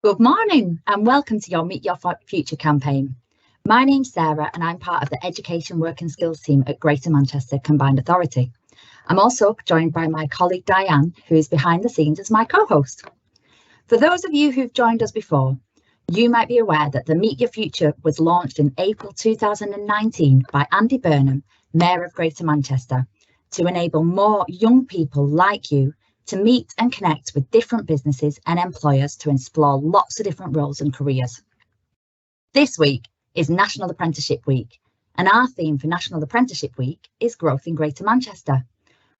Good morning and welcome to your Meet Your Future campaign. My name's Sarah and I'm part of the Education Work and Skills team at Greater Manchester Combined Authority. I'm also joined by my colleague Diane, who is behind the scenes as my co-host. For those of you who've joined us before, you might be aware that the Meet Your Future was launched in April 2019 by Andy Burnham, Mayor of Greater Manchester, to enable more young people like you to meet and connect with different businesses and employers to explore lots of different roles and careers. This week is National Apprenticeship Week, and our theme for National Apprenticeship Week is growth in Greater Manchester.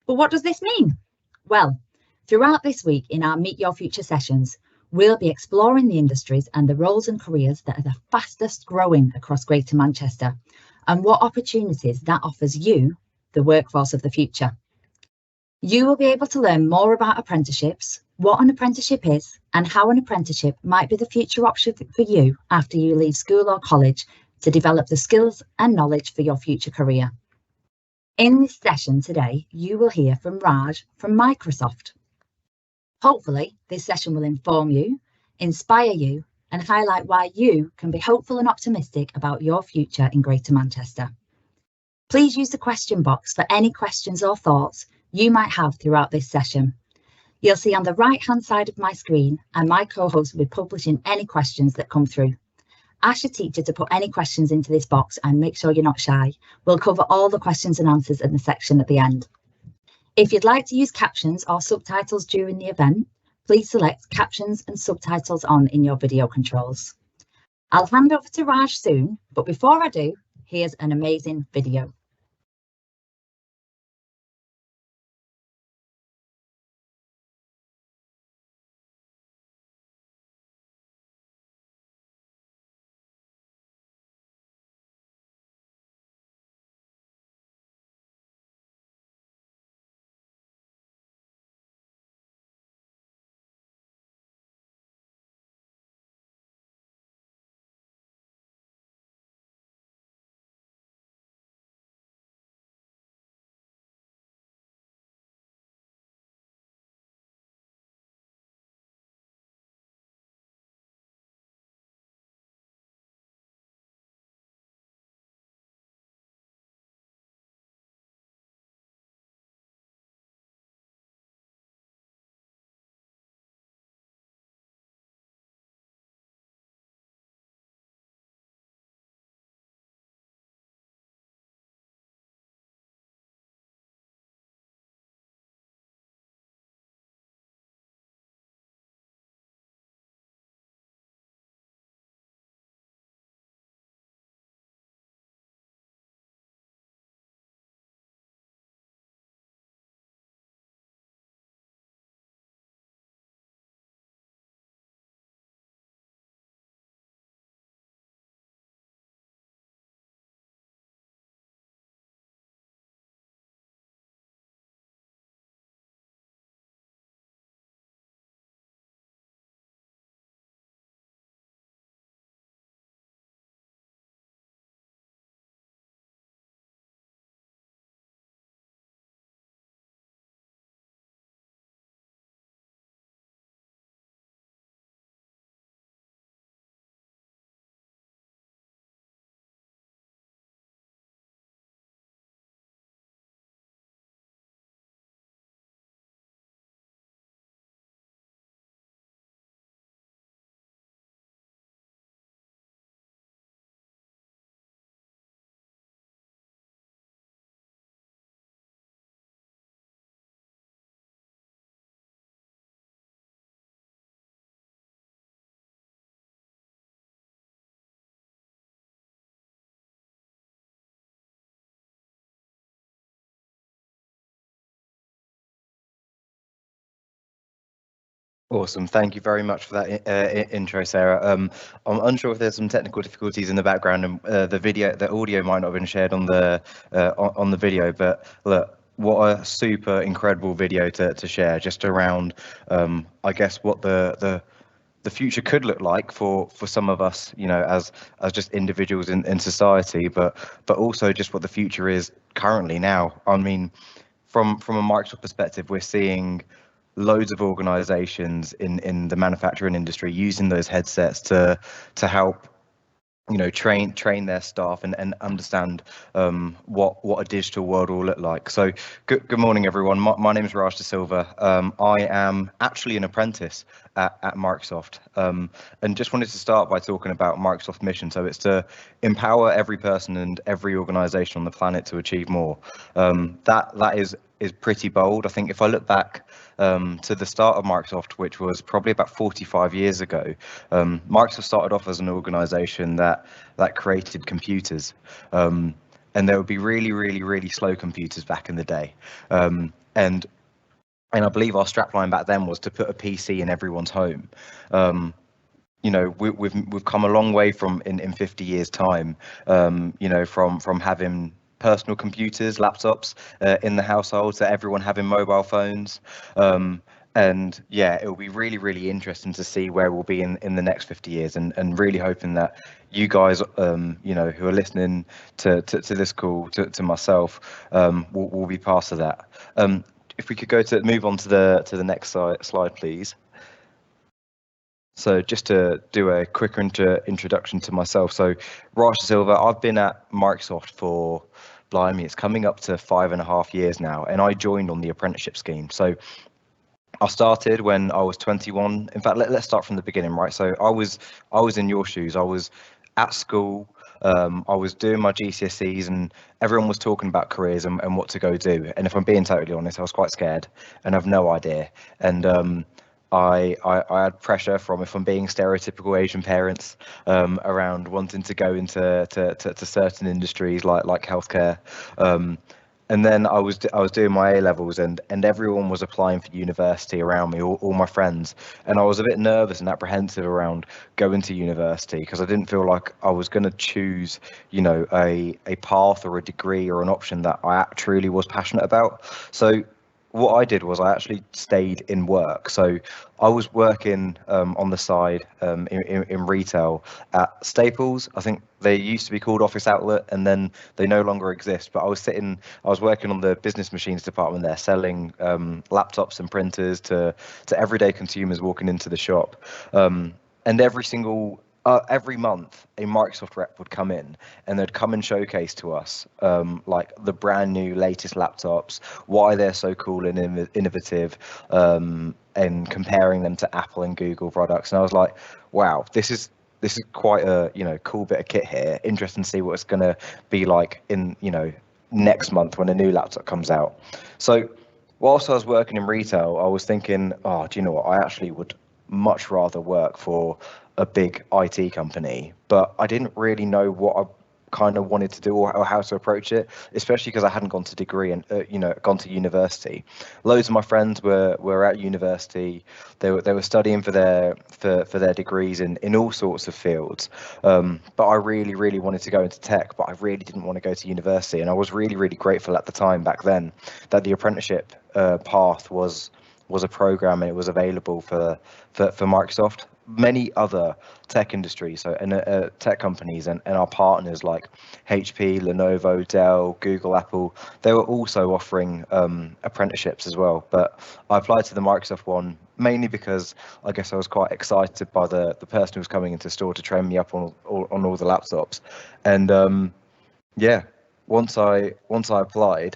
But what does this mean? Well, throughout this week in our Meet Your Future sessions, we'll be exploring the industries and the roles and careers that are the fastest growing across Greater Manchester and what opportunities that offers you, the workforce of the future. You will be able to learn more about apprenticeships, what an apprenticeship is, and how an apprenticeship might be the future option for you after you leave school or college to develop the skills and knowledge for your future career. In this session today, you will hear from Raj from Microsoft. Hopefully, this session will inform you, inspire you, and highlight why you can be hopeful and optimistic about your future in Greater Manchester. Please use the question box for any questions or thoughts you might have throughout this session. You'll see on the right-hand side of my screen, and my co-host will be publishing any questions that come through. Ask your teacher to put any questions into this box and make sure you're not shy. We'll cover all the questions and answers in the section at the end. If you'd like to use captions or subtitles during the event, please select captions and subtitles on in your video controls. I'll hand over to Raj soon, but before I do, here's an amazing video. Awesome. Thank you very much for that intro, Sarah. I'm unsure if there's some technical difficulties in the background, and the audio might not have been shared on the video. But look, what a super incredible video to share, just around, I guess, what the future could look like for some of us, you know, as just individuals in society, but also just what the future is currently now. I mean, from a Microsoft perspective, we're seeing loads of organizations in the manufacturing industry using those headsets to help, you know, train their staff and understand what a digital world will look like. So good morning, everyone. My name is Raj De Silva. I am actually an apprentice at Microsoft, and just wanted to start by talking about Microsoft's mission. So it's to empower every person and every organization on the planet to achieve more. That is pretty bold. I think if I look back to the start of Microsoft, which was probably about 45 years ago, Microsoft started off as an organization that created computers, and there would be really slow computers back in the day, and I believe our strapline back then was to put a PC in everyone's home. You know, we've come a long way from in 50 years time, you know, from having personal computers, laptops in the household to everyone having mobile phones. And yeah, it will be really interesting to see where we'll be in the next 50 years, and really hoping that you guys, you know, who are listening to this call, to myself, will be part of that. If we could move on to the next slide, please. So just to do a quick introduction to myself. So Raj De Silva, I've been at Microsoft for, blimey, it's coming up to 5.5 years now, and I joined on the apprenticeship scheme. So I started when I was 21. In fact, let's start from the beginning, right? So I was in your shoes. I was at school. I was doing my GCSEs, and everyone was talking about careers and what to go do. And if I'm being totally honest, I was quite scared and have no idea. And I had pressure from, if I'm being stereotypical, Asian parents around wanting to go into to certain industries like healthcare. And then I was doing my A levels, and everyone was applying for university around me, all my friends, and I was a bit nervous and apprehensive around going to university because I didn't feel like I was going to choose, you know, a path or a degree or an option that I truly was passionate about. So what I did was I actually stayed in work. So I was working on the side in retail at Staples. I think they used to be called Office Outlet, and then they no longer exist. But I was working on the business machines department there, selling laptops and printers to everyday consumers walking into the shop. And every month, a Microsoft rep would come in, and they'd come and showcase to us like the brand new latest laptops, why they're so cool and innovative, and comparing them to Apple and Google products. And I was like, wow, this is quite a, you know, cool bit of kit here. Interesting to see what it's going to be like in, you know, next month when a new laptop comes out. So whilst I was working in retail, I was thinking, oh, do you know what? I actually would much rather work for a big IT company, but I didn't really know what I kind of wanted to do or how to approach it, especially because I hadn't gone to degree and you know, gone to university. Loads of my friends were at university. They were studying for their degrees in all sorts of fields. But I really wanted to go into tech, but I really didn't want to go to university. And I was really grateful at the time back then that the apprenticeship path was a program, and it was available for Microsoft. Many other tech industries, so and tech companies and our partners like HP, Lenovo, Dell, Google, Apple, they were also offering apprenticeships as well. But I applied to the Microsoft one mainly because I guess I was quite excited by the person who was coming into store to train me up on all the laptops. And yeah, once I applied,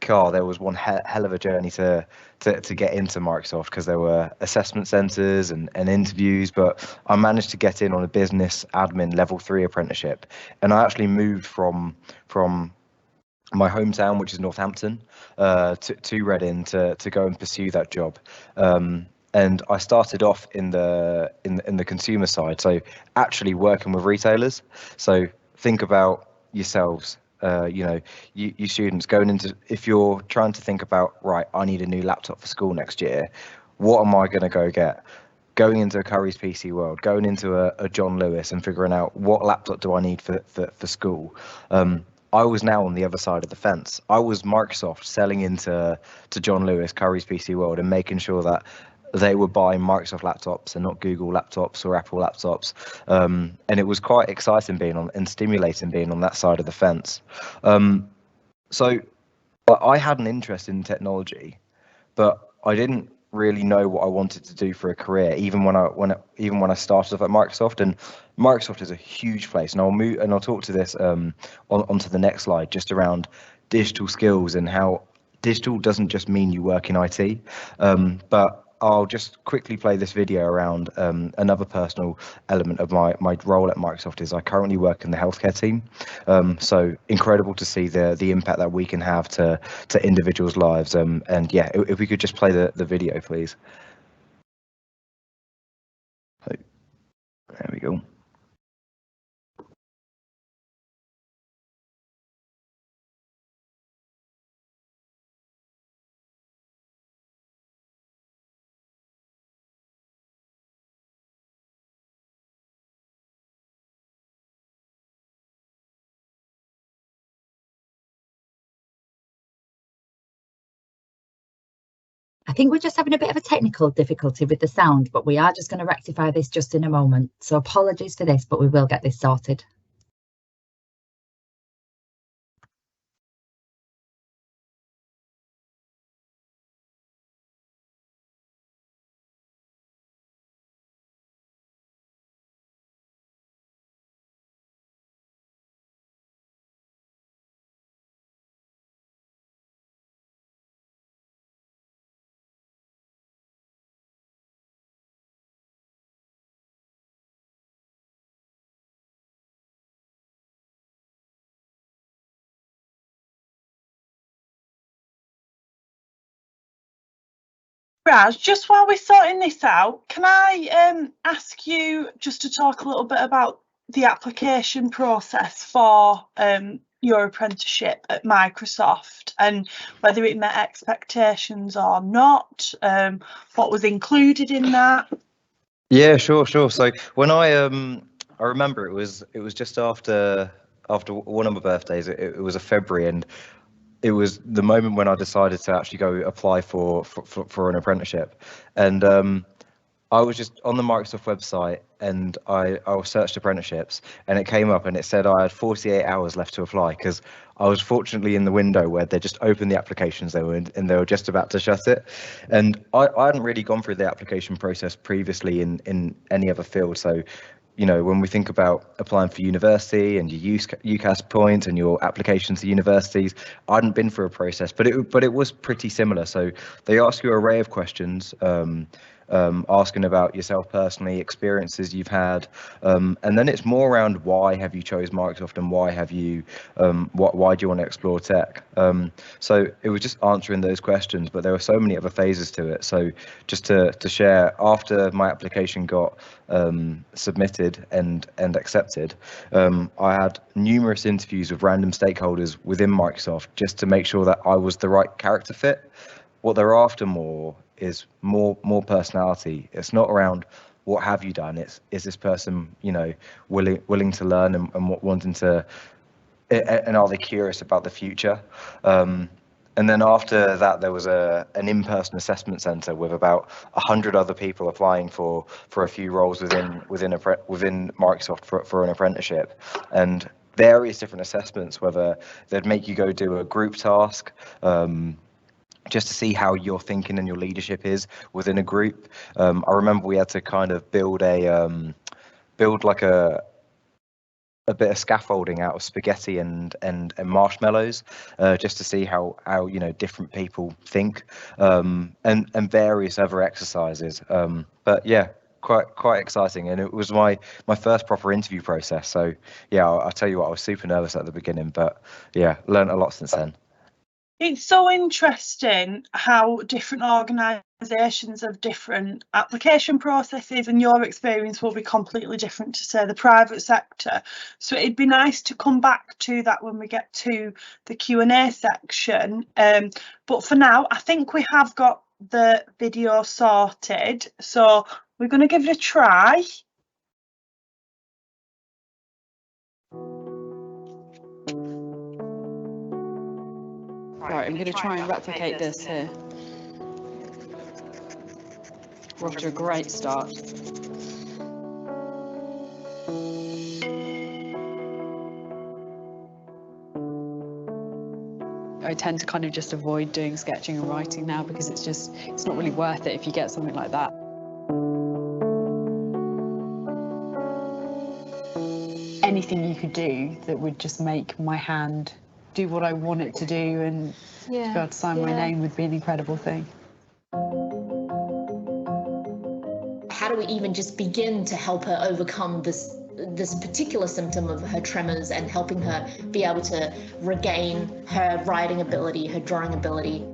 there was one hell of a journey to get into Microsoft, because there were assessment centers and interviews, but I managed to get in on a business admin level 3 apprenticeship, and I actually moved from my hometown, which is Northampton, to Reading to go and pursue that job. And I started off in the consumer side, so actually working with retailers. So think about yourselves. You know, you students going into, if you're trying to think about, right, I need a new laptop for school next year, what am I going to go get? Going into a Curry's PC World, going into a John Lewis and figuring out what laptop do I need for school. I was now on the other side of the fence. I was Microsoft selling into John Lewis, Curry's PC World, and making sure that they were buying Microsoft laptops and not Google laptops or Apple laptops. And it was quite exciting being on and stimulating being on that side of the fence. So I had an interest in technology, but I didn't really know what I wanted to do for a career, even when I started off at Microsoft. And Microsoft is a huge place, and I'll talk to this onto the next slide, just around digital skills and how digital doesn't just mean you work in IT. But I'll just quickly play this video around another personal element of my role at Microsoft. Is I currently work in the healthcare team. So incredible to see the impact that we can have to individuals' lives. And yeah, if we could just play the video, please. There we go. I think we're just having a bit of a technical difficulty with the sound, but we are just going to rectify this just in a moment. So apologies for this, but we will get this sorted. Raj, just while we're sorting this out, can I ask you just to talk a little bit about the application process for your apprenticeship at Microsoft, and whether it met expectations or not, what was included in that? Yeah, sure. So when I remember it was just after one of my birthdays. It was a February, and it was the moment when I decided to actually go apply for an apprenticeship. And I was just on the Microsoft website, and I searched apprenticeships, and it came up and it said I had 48 hours left to apply, because I was fortunately in the window where they just opened the applications they were in, and they were just about to shut it. And I hadn't really gone through the application process previously in any other field. So, you know, when we think about applying for university and your UCAS points and your applications to universities, I hadn't been through a process, but it was pretty similar. So they ask you an array of questions, asking about yourself personally, experiences you've had, and then it's more around why have you chose Microsoft, and why have you, why do you want to explore tech? So it was just answering those questions, but there were so many other phases to it. So just to share, after my application got submitted and accepted, I had numerous interviews with random stakeholders within Microsoft just to make sure that I was the right character fit. What they're after more is more personality. It's not around what have you done. It's, is this person, you know, willing to learn and wanting to, and are they curious about the future? And then after that, there was an in-person assessment centre with about 100 other people applying for a few roles within Microsoft for an apprenticeship, and various different assessments, whether they'd make you go do a group task, just to see how your thinking and your leadership is within a group. I remember we had to kind of build like a bit of scaffolding out of spaghetti and marshmallows, just to see how you know, different people think, and various other exercises. But yeah, quite exciting, and it was my first proper interview process. So yeah, I'll tell you what, I was super nervous at the beginning, but yeah, learned a lot since then. It's so interesting how different organisations have different application processes, and your experience will be completely different to, say, the private sector. So it'd be nice to come back to that when we get to the Q&A section. But for now, I think we have got the video sorted. So we're going to give it a try. Right, I'm going to try and replicate this here. We're off to a great start. I tend to kind of just avoid doing sketching and writing now because it's not really worth it if you get something like that. Anything you could do that would just make my hand do what I want it to do and to be able to sign my name would be an incredible thing. How do we even just begin to help her overcome this particular symptom of her tremors and helping her be able to regain her writing ability, her drawing ability?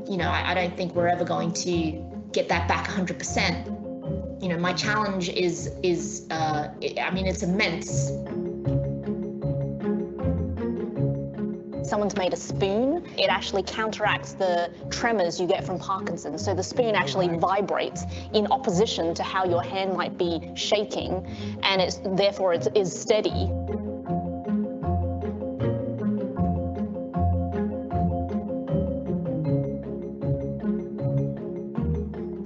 You know, I don't think we're ever going to get that back 100%. You know, my challenge is I mean, it's immense. Someone's made a spoon. It actually counteracts the tremors you get from Parkinson's. So the spoon actually vibrates in opposition to how your hand might be shaking, and therefore it is steady.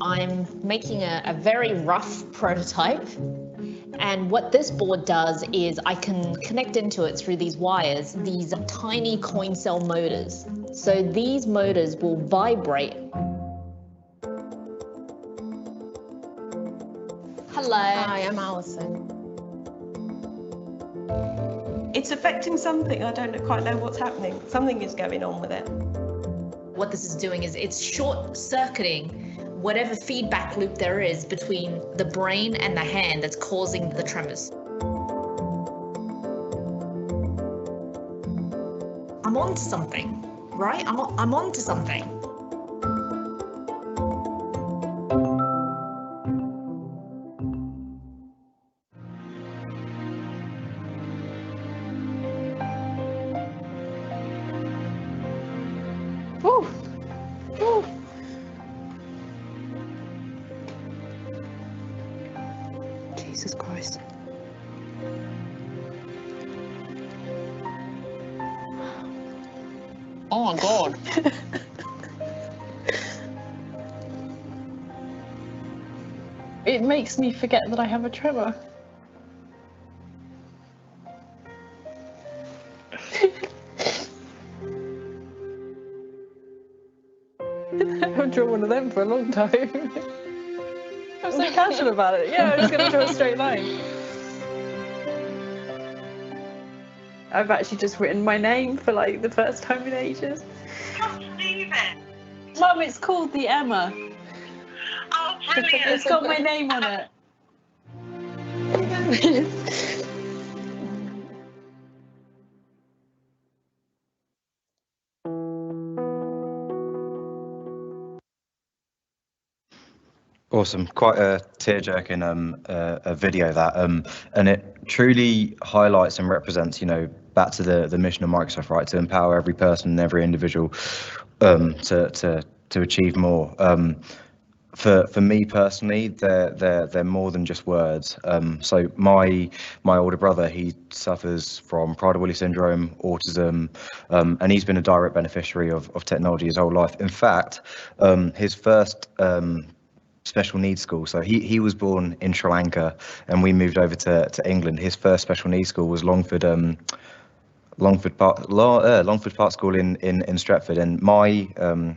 I'm making a very rough prototype, and what this board does is I can connect into it through these wires, these tiny coin cell motors. So these motors will vibrate. Hello. Hi, I'm Alison. It's affecting something. I don't quite know what's happening. Something is going on with it. What this is doing is it's short-circuiting whatever feedback loop there is between the brain and the hand that's causing the tremors. I'm on to something, right? I'm on to something. Woo! Woo! Jesus Christ. Oh my God. It makes me forget that I have a tremor. I haven't drawn one of them for a long time. I'm so casual about it. Yeah, I'm just going to draw a straight line. I've actually just written my name for like the first time in ages. I can't believe it. Mum, it's called the Emma. Oh, brilliant. It's got my name on it. Awesome, quite a tear-jerking a video that, and it truly highlights and represents, you know, back to the mission of Microsoft, right, to empower every person and every individual to achieve more. For me personally, they're more than just words. So my older brother, he suffers from Prader-Willi syndrome, autism, and he's been a direct beneficiary of technology his whole life. In fact, his first special needs school. So he was born in Sri Lanka, and we moved over to England. His first special needs school was Longford Park School in Stretford, and my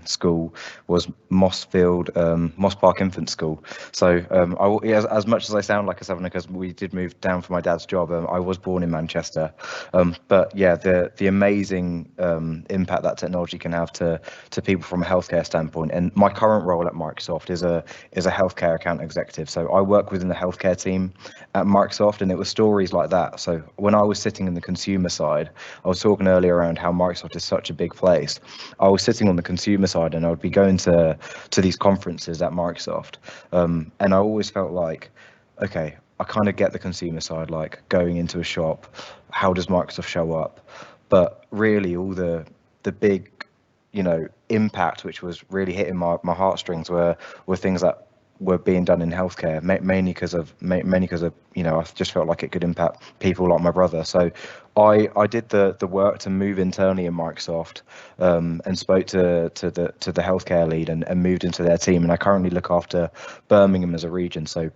school was Moss Park Infant School. So as much as I sound like a Southerner, because we did move down for my dad's job, I was born in Manchester. But yeah, the amazing impact that technology can have to people from a healthcare standpoint. And my current role at Microsoft is a healthcare account executive. So I work within the healthcare team at Microsoft, and it was stories like that. So when I was sitting in the consumer side, I was talking earlier around how Microsoft is such a big place. I was sitting on the consumer side, and I would be going to these conferences at Microsoft, and I always felt like, okay, I kind of get the consumer side, like going into a shop, how does Microsoft show up? But really, all the big, you know, impact which was really hitting my heartstrings were things that were being done in healthcare, mainly because of you know, I just felt like it could impact people like my brother. So I did the work to move internally in Microsoft, and spoke to the healthcare lead and moved into their team, and I currently look after Birmingham as a region. So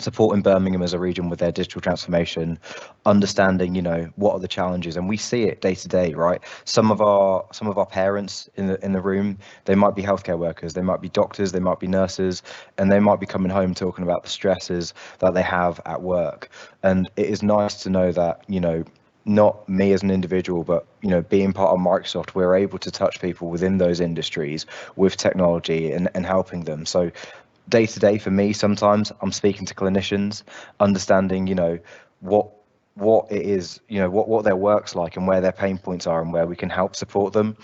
supporting Birmingham as a region with their digital transformation, understanding, what are the challenges, and we see it day to day, right? Some of our parents in the room, they might be healthcare workers, they might be doctors, they might be nurses, and they might be coming home talking about the stresses that they have at work. And it is nice to know that, not me as an individual, but being part of Microsoft, we're able to touch people within those industries with technology and helping them. So day to day for me, sometimes I'm speaking to clinicians, understanding, what it is, what their work's like and where their pain points are and where we can help support them.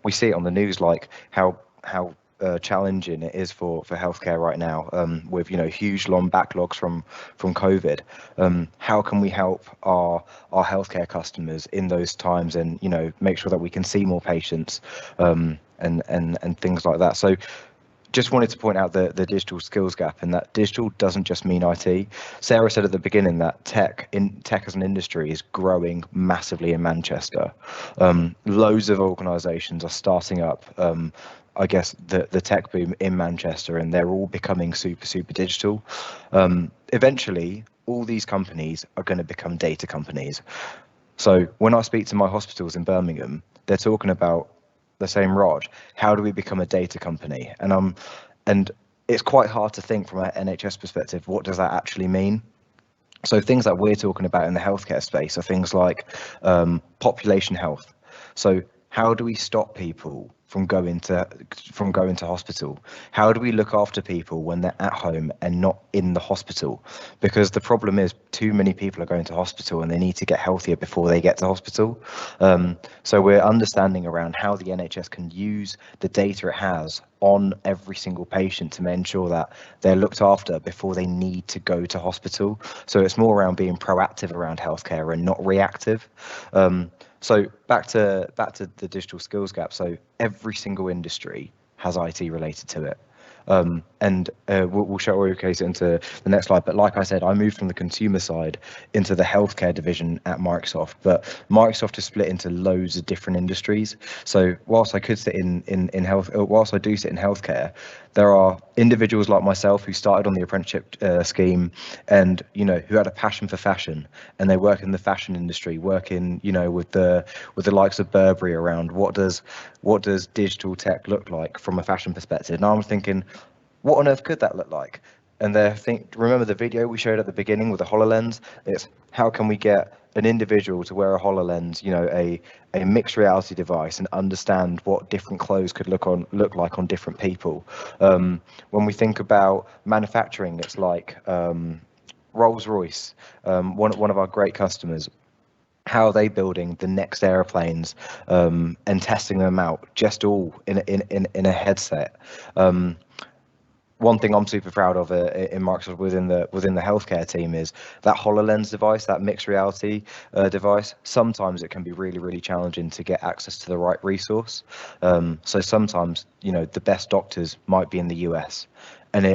We see it on the news, like how challenging it is for healthcare right now, with huge long backlogs from COVID. How can we help our healthcare customers in those times, and make sure that we can see more patients, and things like that. So just wanted to point out the digital skills gap, and that digital doesn't just mean IT. Sarah said at the beginning that tech as an industry is growing massively in Manchester. Loads of organisations are starting up. I guess the tech boom in Manchester, and they're all becoming super digital. Eventually, all these companies are going to become data companies. So when I speak to my hospitals in Birmingham, they're talking about the same rod. How do we become a data company? And it's quite hard to think from an NHS perspective, what does that actually mean? So things that we're talking about in the healthcare space are things like population health. So how do we stop people from going to hospital? How do we look after people when they're at home and not in the hospital? Because the problem is too many people are going to hospital and they need to get healthier before they get to hospital. So we're understanding around how the NHS can use the data it has on every single patient to ensure that they're looked after before they need to go to hospital. So it's more around being proactive around healthcare and not reactive. So back to the digital skills gap. So every single industry has IT related to it. And we'll showcase it into the next slide. But like I said, I moved from the consumer side into the healthcare division at Microsoft. But Microsoft is split into loads of different industries. So whilst I could sit in health, whilst I do sit in healthcare, there are individuals like myself who started on the apprenticeship scheme, and who had a passion for fashion, and they work in the fashion industry, working with the likes of Burberry around what does digital tech look like from a fashion perspective. And I'm thinking, what on earth could that look like? And remember the video we showed at the beginning with the HoloLens? It's how can we get an individual to wear a HoloLens, a mixed reality device, and understand what different clothes could look like on different people. When we think about manufacturing, it's like Rolls-Royce, one of our great customers. How are they building the next airplanes and testing them out just all in a headset? One thing I'm super proud of in Microsoft within the healthcare team is that HoloLens device, that mixed reality device. Sometimes it can be really challenging to get access to the right resource. So sometimes the best doctors might be in the US, and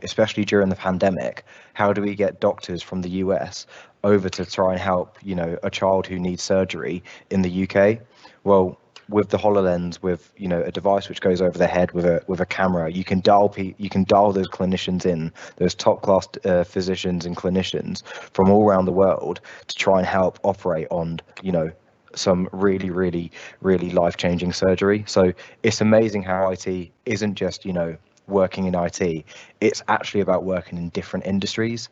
especially during the pandemic, how do we get doctors from the US over to try and help a child who needs surgery in the UK? Well, with the HoloLens, with a device which goes over their head with a camera, you can dial those clinicians in, those top class physicians and clinicians from all around the world to try and help operate on some really life-changing surgery. So it's amazing how IT isn't just working in IT, it's actually about working in different industries.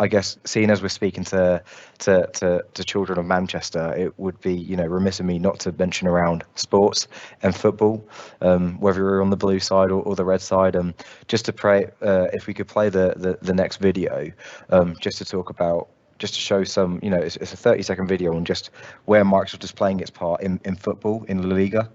I guess, seeing as we're speaking to children of Manchester, it would be remiss of me not to mention around sports and football, whether you're on the blue side or the red side. Just to pray, if we could play the next video, just to show some, it's a 30-second video on just where Microsoft is playing its part in football in La Liga.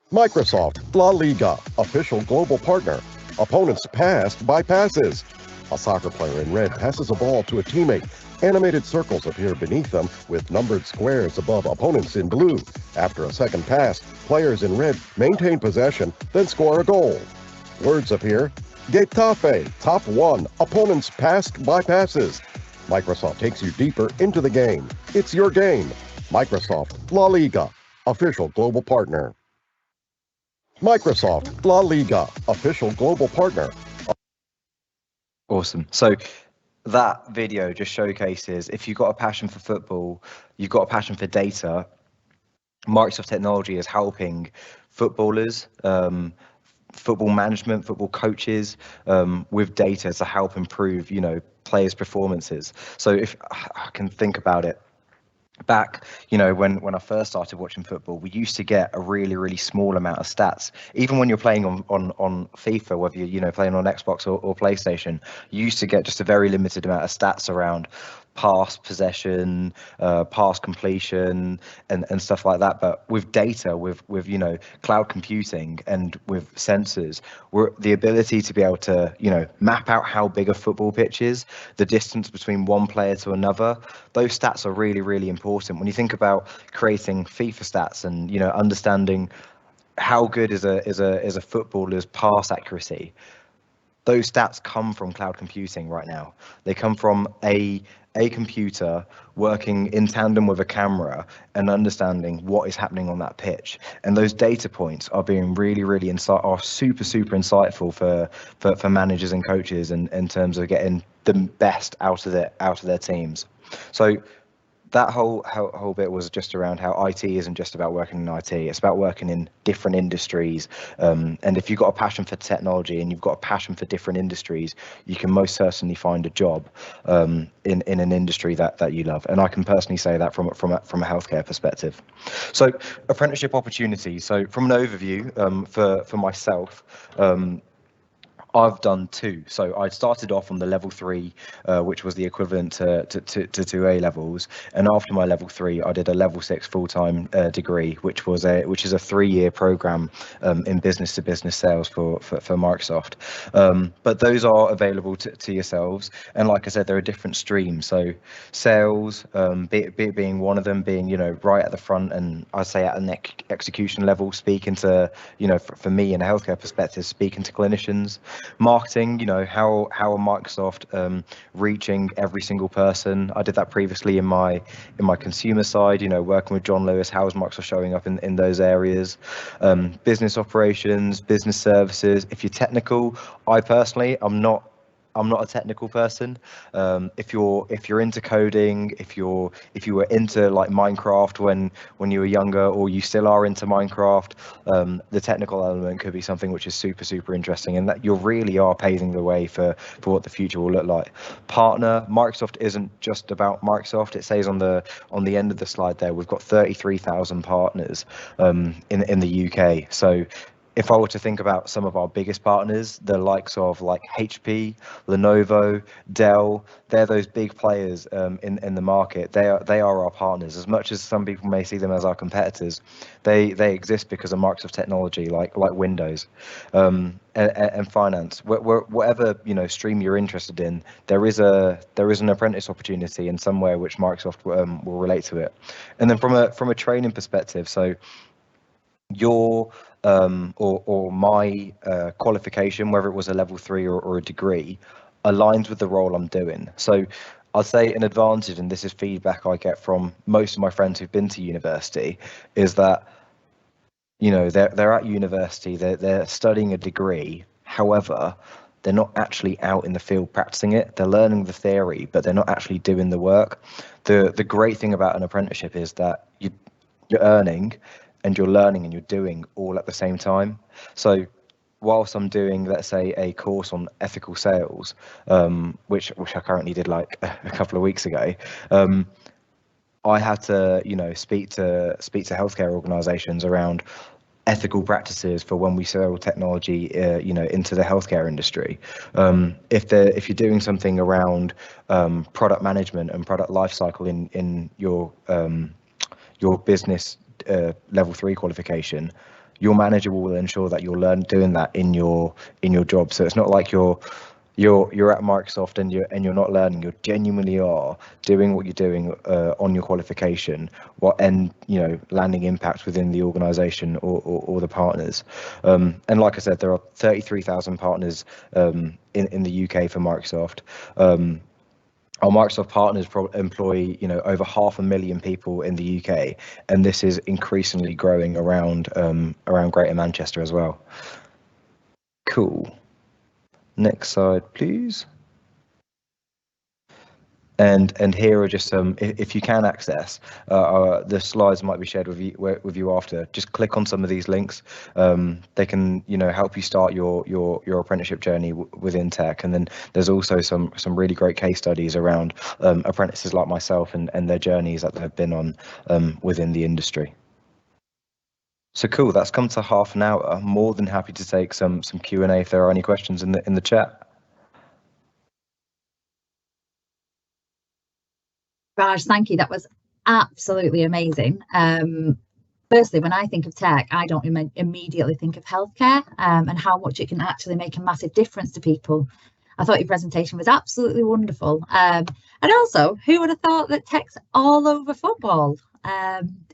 Microsoft La Liga, official global partner. Opponents passed by passes. A soccer player in red passes a ball to a teammate. Animated circles appear beneath them with numbered squares above opponents in blue. After a second pass, players in red maintain possession, then score a goal. Words appear. Getafe, top 1. Opponents passed by passes. Microsoft takes you deeper into the game. It's your game. Microsoft La Liga, official global partner. Microsoft La Liga, official global partner. Awesome. So that video just showcases if you've got a passion for football, you've got a passion for data, Microsoft Technology is helping footballers, football management, football coaches with data to help improve, players' performances. So if I can think about it, back, when I first started watching football, we used to get a really small amount of stats. Even when you're playing on FIFA, whether you're playing on Xbox or PlayStation, you used to get just a very limited amount of stats around pass possession, pass completion, and stuff like that. But with data, with cloud computing and with sensors, the ability to be able to map out how big a football pitch is, the distance between one player to another, those stats are really important. When you think about creating FIFA stats and understanding how good is a footballer's pass accuracy, those stats come from cloud computing right now. They come from a computer working in tandem with a camera and understanding what is happening on that pitch. And those data points are being really are super insightful for managers and coaches in terms of getting the best out of their teams. So that whole bit was just around how IT isn't just about working in IT, it's about working in different industries. And if you've got a passion for technology and you've got a passion for different industries, you can most certainly find a job in an industry that you love. And I can personally say that from a healthcare perspective. So apprenticeship opportunities. So from an overview for myself, I've done two. So I started off on the level 3, which was the equivalent to 2A levels, and after my level 3, I did a level 6 full-time degree, which is a 3-year program in business-to-business sales for Microsoft. But those are available to yourselves, and like I said, there are different streams. So sales, being one of them, being right at the front, and I'd say at an execution level, speaking to for me in a healthcare perspective, speaking to clinicians. Marketing, how are Microsoft reaching every single person? I did that previously in my consumer side, working with John Lewis. How is Microsoft showing up in those areas? Business operations, business services. If you're technical, I personally, I'm not a technical person. If you're into coding, if you were into like Minecraft when you were younger, or you still are into Minecraft, the technical element could be something which is super interesting, and that you really are paving the way for what the future will look like. Partner, Microsoft isn't just about Microsoft. It says on the end of the slide there, we've got 33,000 partners in the UK. So if I were to think about some of our biggest partners, the likes of like HP, Lenovo, Dell, they're those big players in the market. They are our partners. As much as some people may see them as our competitors, they exist because of Microsoft technology, like Windows, and finance. Whatever stream you're interested in, there is an apprentice opportunity in somewhere which Microsoft will relate to it. And then from a training perspective, so your or my qualification, whether it was a level 3 or a degree, aligns with the role I'm doing. So I'd say an advantage, and this is feedback I get from most of my friends who've been to university, is that they're at university, they're studying a degree. However, they're not actually out in the field practicing it. They're learning the theory, but they're not actually doing the work. The great thing about an apprenticeship is that you're earning and you're learning and you're doing all at the same time. So whilst I'm doing, let's say, a course on ethical sales, which I currently did like a couple of weeks ago, I had to speak to healthcare organizations around ethical practices for when we sell technology into the healthcare industry. If you're doing something around product management and product lifecycle in your business level 3 qualification, your manager will ensure that you're doing that in your job. So it's not like you're at Microsoft and you're not learning. You genuinely are doing what you're doing on your qualification, and landing impact within the organization or the partners. And like I said, there are 33,000 partners in the UK for Microsoft. Our Microsoft partners employ, over 500,000 people in the UK, and this is increasingly growing around Greater Manchester as well. Cool. Next slide, please. And here are just some, if you can access, the slides might be shared with you after. Just click on some of these links. They can, help you start your apprenticeship journey within tech. And then there's also some really great case studies around apprentices like myself and their journeys that they've been on within the industry. So cool. That's come to half an hour. I'm more than happy to take some Q&A if there are any questions in the chat. Raj, thank you. That was absolutely amazing. Firstly, when I think of tech, I don't immediately think of healthcare and how much it can actually make a massive difference to people. I thought your presentation was absolutely wonderful. And also, who would have thought that tech's all over football?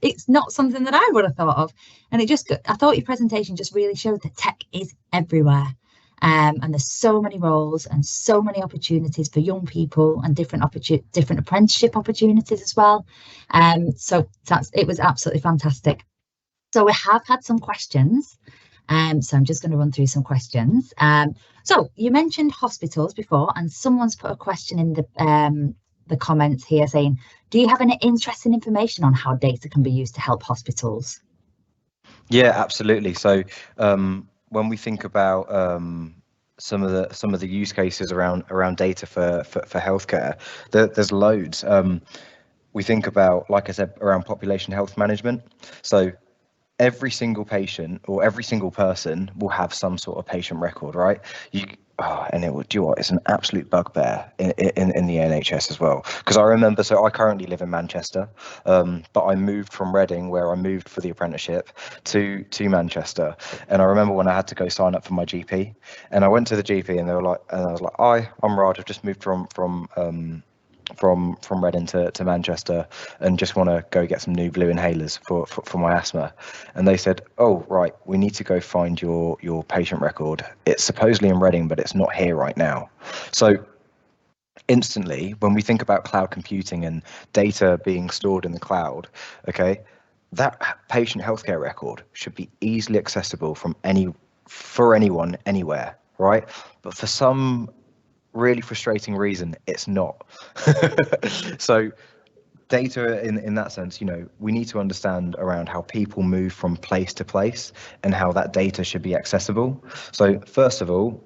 It's not something that I would have thought of. And I thought your presentation just really showed that tech is everywhere. And there's so many roles and so many opportunities for young people and different apprenticeship opportunities as well. So it was absolutely fantastic. So we have had some questions. So I'm just going to run through some questions. So you mentioned hospitals before, and someone's put a question in the comments here saying, do you have any interesting information on how data can be used to help hospitals? Yeah, absolutely. So when we think about some of the use cases around data for healthcare, there's loads. We think about, like I said, around population health management. So every single patient or every single person will have some sort of patient record, right? And it's an absolute bugbear in the NHS as well. Because I remember, so I currently live in Manchester, but I moved from Reading, where I moved for the apprenticeship, to Manchester. And I remember when I had to go sign up for my GP, and I went to the GP, and they were like, and I was like, I'm Raj, I've just moved from Reading to Manchester and just want to go get some new blue inhalers for my asthma. And they said, oh, right, we need to go find your patient record. It's supposedly in Reading, but it's not here right now. So instantly, when we think about cloud computing and data being stored in the cloud, okay, that patient healthcare record should be easily accessible for anyone, anywhere, right? But for some really frustrating reason, it's not. So data in that sense, we need to understand around how people move from place to place and how that data should be accessible. So first of all,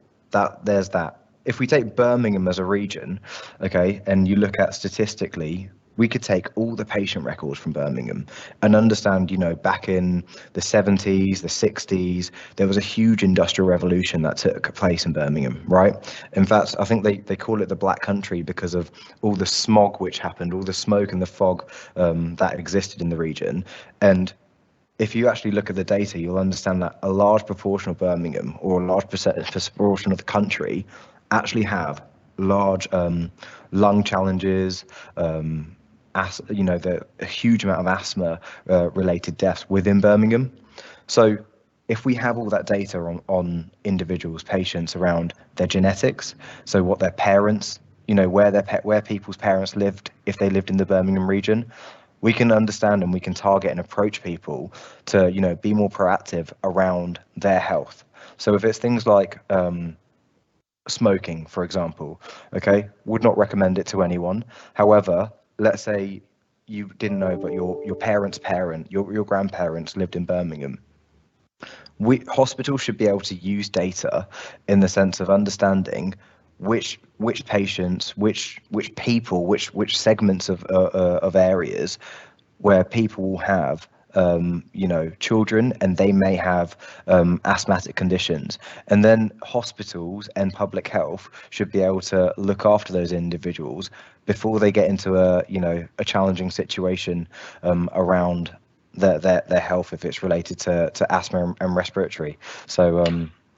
there's that. If we take Birmingham as a region, okay, and you look at statistically, we could take all the patient records from Birmingham and understand, back in the 70s, the 60s, there was a huge industrial revolution that took place in Birmingham, right? In fact, I think they call it the Black Country because of all the smog which happened, all the smoke and the fog that existed in the region. And if you actually look at the data, you'll understand that a large proportion of Birmingham, or a large proportion of the country, actually have large lung challenges, a huge amount of asthma related deaths within Birmingham. So if we have all that data on individuals, patients, around their genetics, so what their parents, where people's parents lived, if they lived in the Birmingham region, we can understand and we can target and approach people to, be more proactive around their health. So if it's things like smoking, for example, okay, would not recommend it to anyone. However, let's say you didn't know, but your parents' parent, your grandparents lived in Birmingham. Hospitals should be able to use data in the sense of understanding which patients, which people, which segments of areas where people will have children, and they may have asthmatic conditions, and then hospitals and public health should be able to look after those individuals before they get into a challenging situation around their health, if it's related to asthma and respiratory. So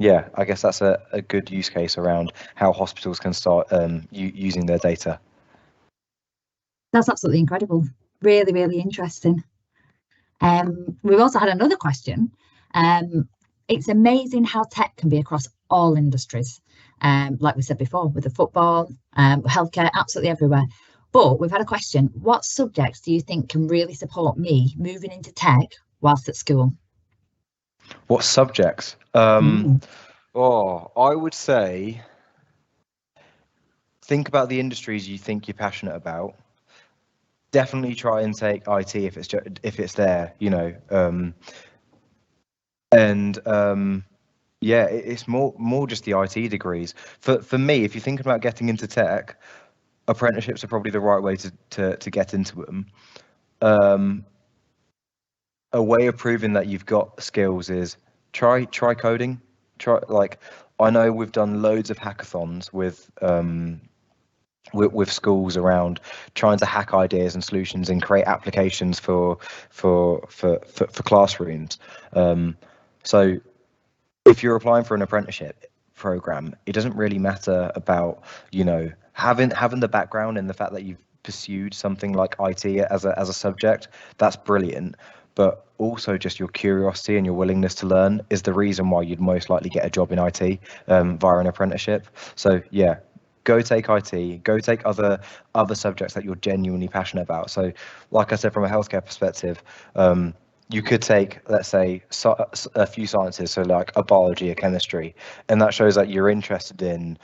yeah, I guess that's a good use case around how hospitals can start using their data. That's absolutely incredible. Really, really interesting. We've also had another question. It's amazing how tech can be across all industries. like we said before, with the football, healthcare, absolutely everywhere. But we've had a question. What subjects do you think can really support me moving into tech whilst at school? What subjects? Oh, I would say think about the industries you think you're passionate about. Definitely try and take IT if it's there, you know. Yeah, it's more just the IT degrees. For me, if you're thinking about getting into tech, apprenticeships are probably the right way to get into them. A way of proving that you've got skills is try coding. I know we've done loads of hackathons with schools around trying to hack ideas and solutions and create applications for classrooms. So if you're applying for an apprenticeship program, it doesn't really matter about, you know, having the background and the fact that you've pursued something like IT as a subject. That's brilliant. But also just your curiosity and your willingness to learn is the reason why you'd most likely get a job in IT via an apprenticeship. So yeah, go take IT, go take other subjects that you're genuinely passionate about. So like I said, from a healthcare perspective, you could take, let's say, a few sciences, so like a biology, a chemistry, and that shows that you're interested in.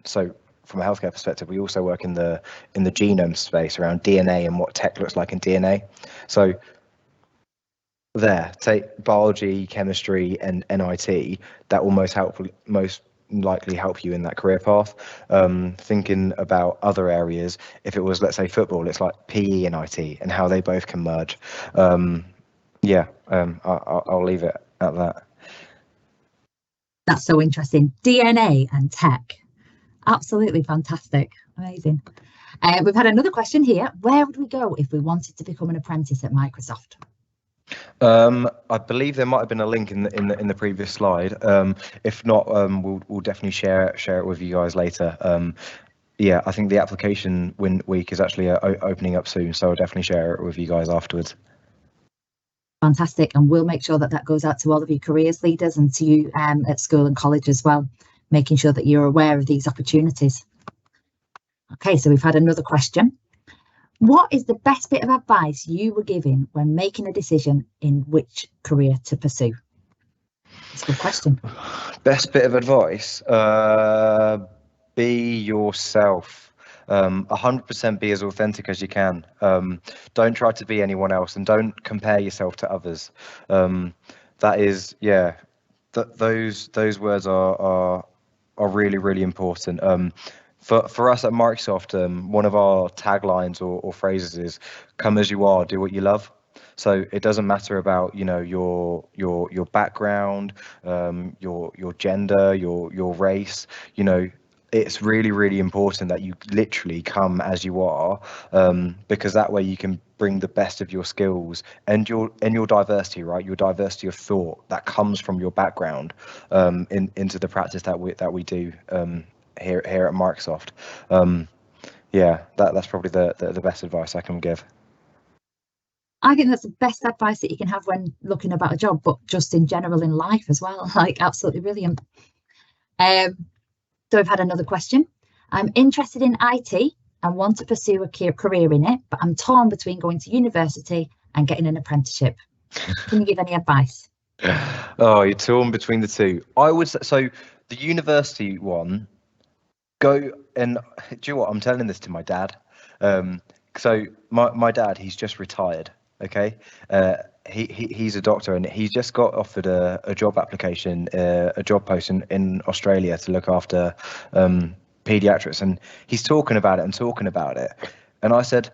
So from a healthcare perspective, we also work in the genome space around DNA and what tech looks like in DNA. So there, take biology, chemistry, and IT. That will most likely help you in that career path. Thinking about other areas, if it was, let's say, football, it's like PE and IT and how they both can merge. I'll leave it at that. That's so interesting. DNA and tech. Absolutely fantastic. Amazing. We've had another question here. Where would we go if we wanted to become an apprentice at Microsoft? I believe there might have been a link in the previous slide. If not, we'll definitely share it with you guys later. Yeah, I think the application week is actually opening up soon, so I'll definitely share it with you guys afterwards. Fantastic, and we'll make sure that goes out to all of your careers leaders and to you at school and college as well, making sure that you're aware of these opportunities. Okay, so we've had another question. What is the best bit of advice you were given when making a decision in which career to pursue? That's a good question. Best bit of advice, be yourself. 100% be as authentic as you can. Don't try to be anyone else, and don't compare yourself to others. That is, yeah, those words are really, really important. For us at Microsoft, one of our taglines or phrases is "Come as you are, do what you love." So it doesn't matter about, you know, your background, your gender, your race. You know, it's really, really important that you literally come as you are, because that way you can bring the best of your skills and your diversity, right? Your diversity of thought that comes from your background into the practice that we do here at Microsoft. Yeah, that's probably the best advice I can give. I think that's the best advice that you can have when looking about a job, but just in general in life as well. Like, absolutely brilliant. So we've had another question. I'm interested in IT and want to pursue a career in it, but I'm torn between going to university and getting an apprenticeship. Can you give any advice? Oh, you're torn between the two. I would say, so the university one, go and do you know what? I'm telling this to my dad. So my dad, he's just retired. Okay, he's a doctor, and he's just got offered a job application, a job post in Australia to look after pediatrics, and he's talking about it. And I said,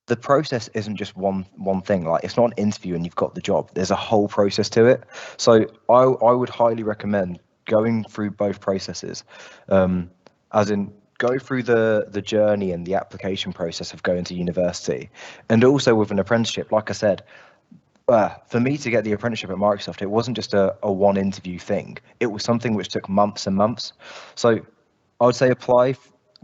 the process isn't just one thing. Like, it's not an interview and you've got the job. There's a whole process to it. So I would highly recommend going through both processes, as in go through the journey and the application process of going to university, and also with an apprenticeship. Like I said, for me to get the apprenticeship at Microsoft, it wasn't just a one interview thing. It was something which took months and months. So I would say apply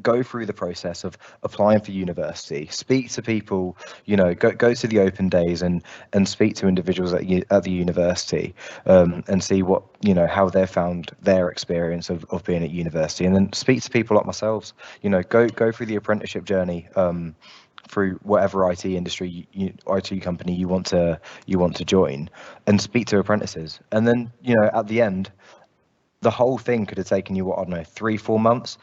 go through the process of applying for university, speak to people, you know, go to the open days and speak to individuals at the university, and see what, you know, how they found their experience of being at university, and then speak to people like myself, you know, go through the apprenticeship journey, through whatever IT industry, IT company you want to join, and speak to apprentices. And then, you know, at the end, the whole thing could have taken you, what, I don't know, 3-4 months.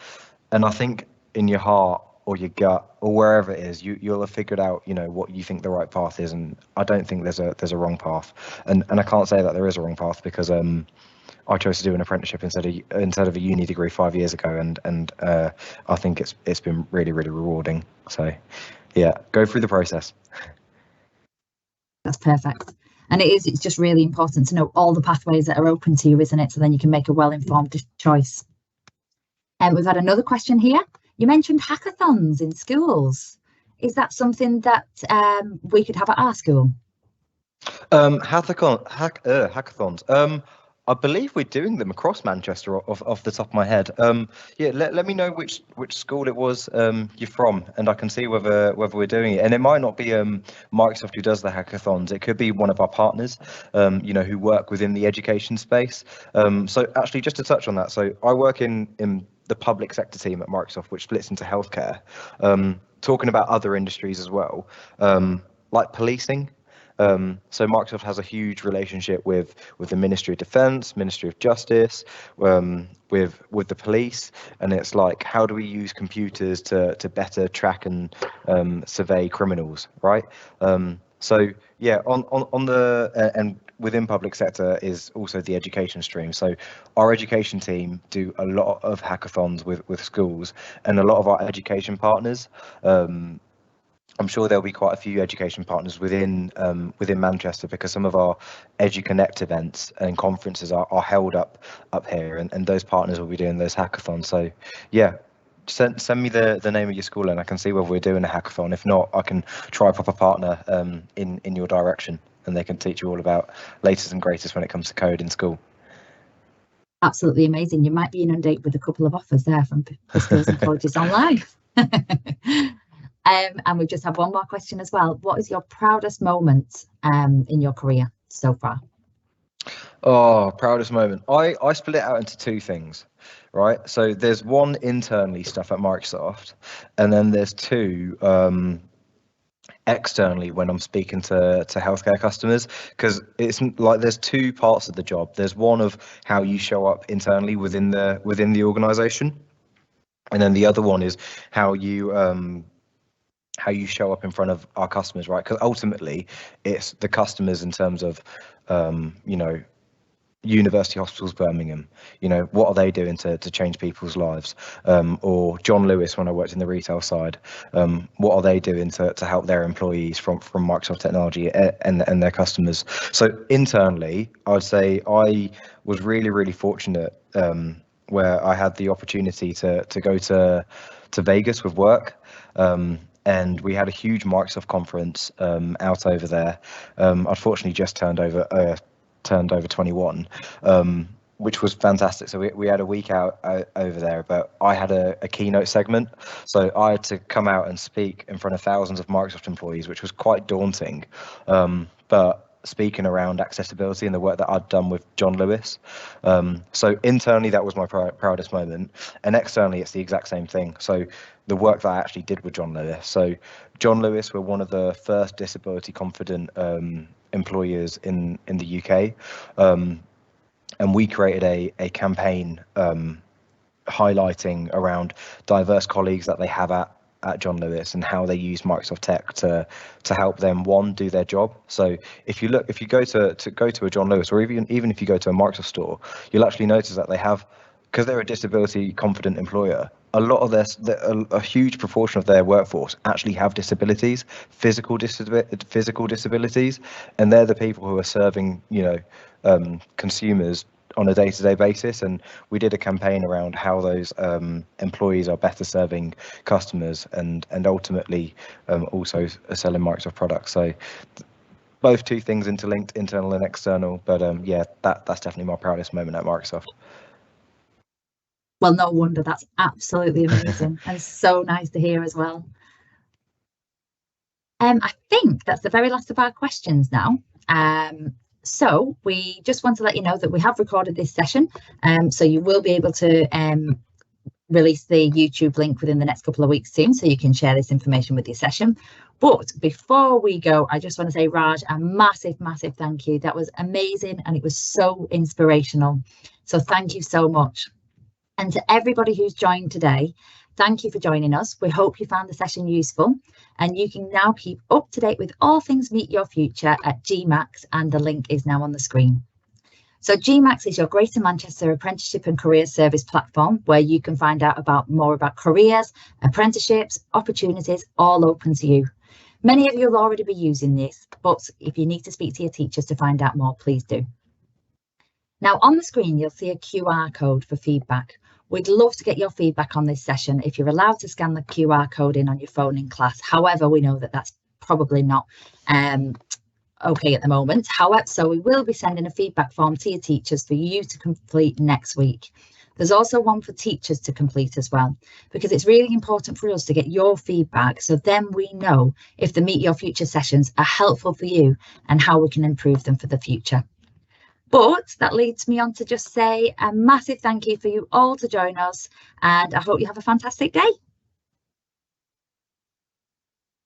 And I think in your heart or your gut or wherever it is, you'll have figured out, you know, what you think the right path is. And I don't think there's a wrong path. And I can't say that there is a wrong path, because I chose to do an apprenticeship instead of a uni degree 5 years ago, and I think it's been really, really rewarding. So yeah, go through the process. That's perfect. And it's just really important to know all the pathways that are open to you, isn't it? So then you can make a well-informed choice. And we've had another question here. You mentioned hackathons in schools. Is that something that we could have at our school? Hackathons. I believe we're doing them across Manchester off the top of my head. Yeah, let me know which school it was you're from, and I can see whether we're doing it. And it might not be Microsoft who does the hackathons. It could be one of our partners, you know, who work within the education space. So actually, just to touch on that, so I work in the public sector team at Microsoft, which splits into healthcare. Talking about other industries as well, like policing. So Microsoft has a huge relationship with the Ministry of Defence, Ministry of Justice, with the police, and it's like, how do we use computers to better track and survey criminals, right? So yeah, on the and within public sector is also the education stream. So our education team do a lot of hackathons with schools and a lot of our education partners. I'm sure there'll be quite a few education partners within Manchester, because some of our EduConnect events and conferences are held up here, and those partners will be doing those hackathons. So yeah, send me the name of your school and I can see whether we're doing a hackathon. If not, I can try pop a partner in your direction, and they can teach you all about latest and greatest when it comes to code in school. Absolutely amazing. You might be inundated with a couple of offers there from schools and colleges online. And we just have one more question as well. What is your proudest moment in your career so far? Oh, proudest moment. I split it out into two things, right? So there's one internally stuff at Microsoft, and then there's two externally when I'm speaking to healthcare customers, because it's like there's two parts of the job. There's one of how you show up internally within the organization, and then the other one is how you show up in front of our customers, right? Because ultimately it's the customers in terms of you know, University Hospitals Birmingham, you know, what are they doing to change people's lives? Or John Lewis, when I worked in the retail side, what are they doing to help their employees from Microsoft technology and their customers? So internally, I would say I was really fortunate where I had the opportunity to go to Vegas with work. And we had a huge Microsoft conference out over there. Unfortunately, just turned over 21, which was fantastic. So we had a week out over there, but I had a keynote segment. So I had to come out and speak in front of thousands of Microsoft employees, which was quite daunting. But speaking around accessibility and the work that I'd done with John Lewis. So internally, that was my proudest moment. And externally, it's the exact same thing. So the work that I actually did with John Lewis. So John Lewis were one of the first disability confident employers in the UK. And we created a campaign highlighting around diverse colleagues that they have at John Lewis and how they use Microsoft Tech to help them do their job. So if you go to a John Lewis, or even if you go to a Microsoft store, you'll actually notice that they have, because they're a disability confident employer, a lot of a huge proportion of their workforce actually have disabilities, physical disabilities, and they're the people who are serving, you know, consumers on a day-to-day basis. And we did a campaign around how those employees are better serving customers and ultimately also selling Microsoft products. So both two things interlinked, internal and external. But yeah, that's definitely my proudest moment at Microsoft. Well, no wonder. That's absolutely amazing and so nice to hear as well. I think that's the very last of our questions now. So we just want to let you know that we have recorded this session, so you will be able to release the YouTube link within the next couple of weeks soon, so you can share this information with your session. But before we go, I just want to say, Raj, a massive thank you. That was amazing and it was so inspirational. So thank you so much. And to everybody who's joined today, thank you for joining us. We hope you found the session useful, and you can now keep up to date with all things Meet Your Future at GMAX, and the link is now on the screen. So GMAX is your Greater Manchester Apprenticeship and Career Service platform, where you can find out more about careers, apprenticeships, opportunities, all open to you. Many of you will already be using this, but if you need to speak to your teachers to find out more, please do. Now on the screen, you'll see a QR code for feedback. We'd love to get your feedback on this session if you're allowed to scan the QR code in on your phone in class. However, we know that that's probably not okay at the moment. However, so we will be sending a feedback form to your teachers for you to complete next week. There's also one for teachers to complete as well, because it's really important for us to get your feedback, so then we know if the Meet Your Future sessions are helpful for you and how we can improve them for the future. But that leads me on to just say a massive thank you for you all to join us, and I hope you have a fantastic day.